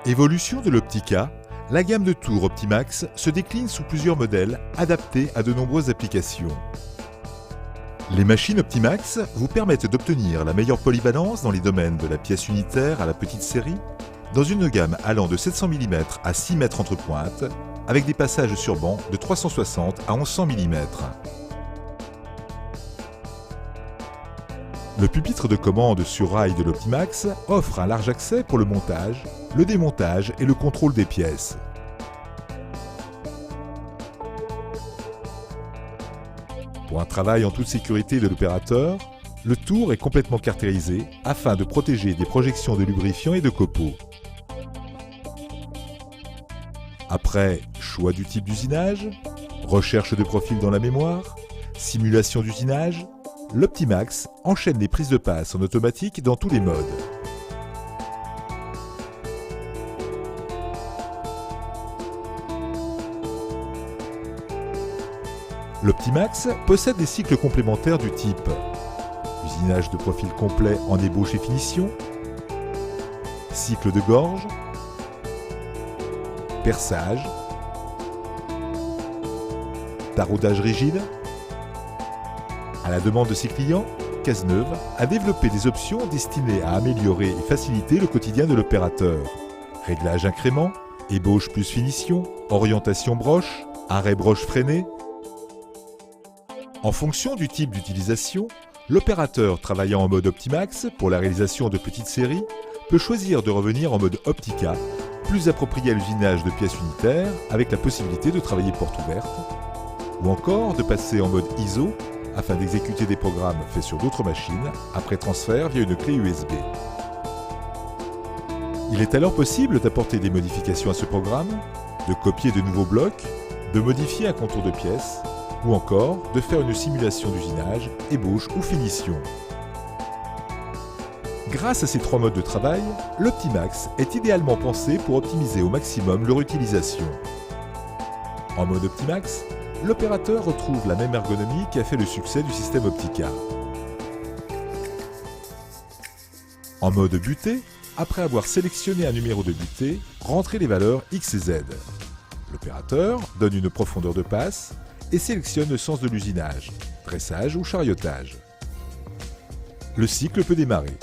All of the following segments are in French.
Évolution de l'Optica, la gamme de tours Optimax se décline sous plusieurs modèles adaptés à de nombreuses applications. Les machines Optimax vous permettent d'obtenir la meilleure polyvalence dans les domaines de la pièce unitaire à la petite série, dans une gamme allant de 700 mm à 6 mètres entre pointes, avec des passages sur banc de 360 à 1100 mm. Le pupitre de commande sur rail de l'Optimax offre un large accès pour le montage, le démontage et le contrôle des pièces. Pour un travail en toute sécurité de l'opérateur, le tour est complètement caractérisé afin de protéger des projections de lubrifiants et de copeaux. Après choix du type d'usinage, recherche de profil dans la mémoire, simulation d'usinage, l'Optimax enchaîne les prises de passe en automatique dans tous les modes. L'Optimax possède des cycles complémentaires du type usinage de profil complet en ébauche et finition, cycle de gorge, perçage, taraudage rigide. À la demande de ses clients, Cazeneuve a développé des options destinées à améliorer et faciliter le quotidien de l'opérateur. Réglage incrément, ébauche plus finition, orientation broche, arrêt broche freiné. En fonction du type d'utilisation, l'opérateur travaillant en mode Optimax pour la réalisation de petites séries peut choisir de revenir en mode Optica, plus approprié à l'usinage de pièces unitaires avec la possibilité de travailler porte ouverte, ou encore de passer en mode ISO afin d'exécuter des programmes faits sur d'autres machines après transfert via une clé USB. Il est alors possible d'apporter des modifications à ce programme, de copier de nouveaux blocs, de modifier un contour de pièce, ou encore de faire une simulation d'usinage, ébauche ou finition. Grâce à ces trois modes de travail, l'Optimax est idéalement pensé pour optimiser au maximum leur utilisation. En mode Optimax, l'opérateur retrouve la même ergonomie qui a fait le succès du système Optica. En mode butée, après avoir sélectionné un numéro de butée, rentrez les valeurs X et Z. L'opérateur donne une profondeur de passe et sélectionne le sens de l'usinage, dressage ou chariotage. Le cycle peut démarrer.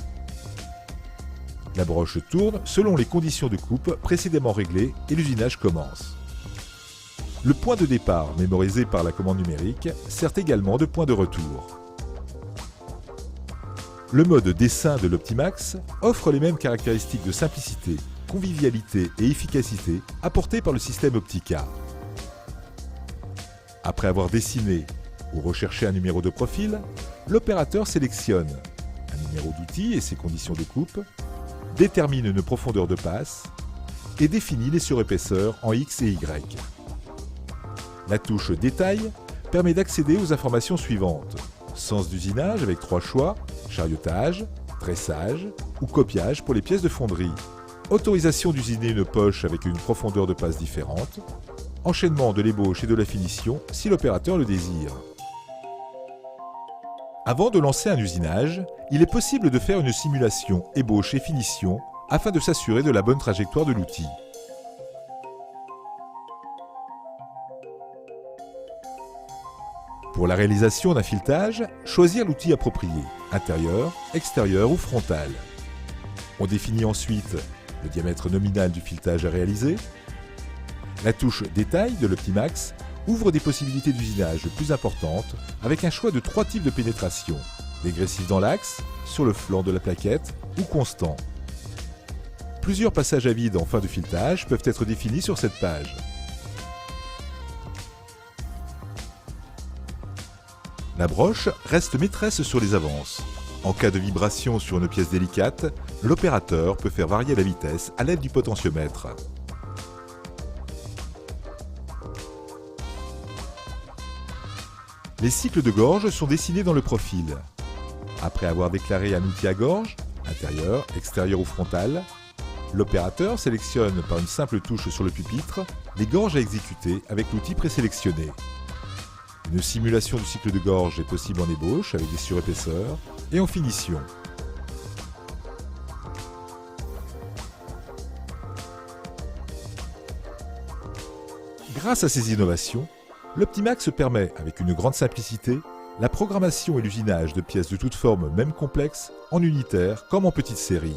La broche tourne selon les conditions de coupe précédemment réglées et l'usinage commence. Le point de départ, mémorisé par la commande numérique, sert également de point de retour. Le mode dessin de l'Optimax offre les mêmes caractéristiques de simplicité, convivialité et efficacité apportées par le système Optica. Après avoir dessiné ou recherché un numéro de profil, l'opérateur sélectionne un numéro d'outil et ses conditions de coupe, détermine une profondeur de passe et définit les surépaisseurs en X et Y. La touche Détail permet d'accéder aux informations suivantes. Sens d'usinage avec 3 choix, chariotage, dressage ou copiage pour les pièces de fonderie. Autorisation d'usiner une poche avec une profondeur de passe différente. Enchaînement de l'ébauche et de la finition si l'opérateur le désire. Avant de lancer un usinage, il est possible de faire une simulation ébauche et finition afin de s'assurer de la bonne trajectoire de l'outil. Pour la réalisation d'un filetage, choisir l'outil approprié, intérieur, extérieur ou frontal. On définit ensuite le diamètre nominal du filetage à réaliser. La touche Détail de l'Optimax ouvre des possibilités d'usinage plus importantes avec un choix de 3 types de pénétration, dégressif dans l'axe, sur le flanc de la plaquette ou constant. Plusieurs passages à vide en fin de filetage peuvent être définis sur cette page. La broche reste maîtresse sur les avances. En cas de vibration sur une pièce délicate, l'opérateur peut faire varier la vitesse à l'aide du potentiomètre. Les cycles de gorge sont dessinés dans le profil. Après avoir déclaré un outil à gorge, intérieur, extérieur ou frontal, l'opérateur sélectionne par une simple touche sur le pupitre les gorges à exécuter avec l'outil présélectionné. Une simulation du cycle de gorge est possible en ébauche avec des surépaisseurs et en finition. Grâce à ces innovations, l'Optimax permet, avec une grande simplicité, la programmation et l'usinage de pièces de toutes formes, même complexes, en unitaire comme en petite série.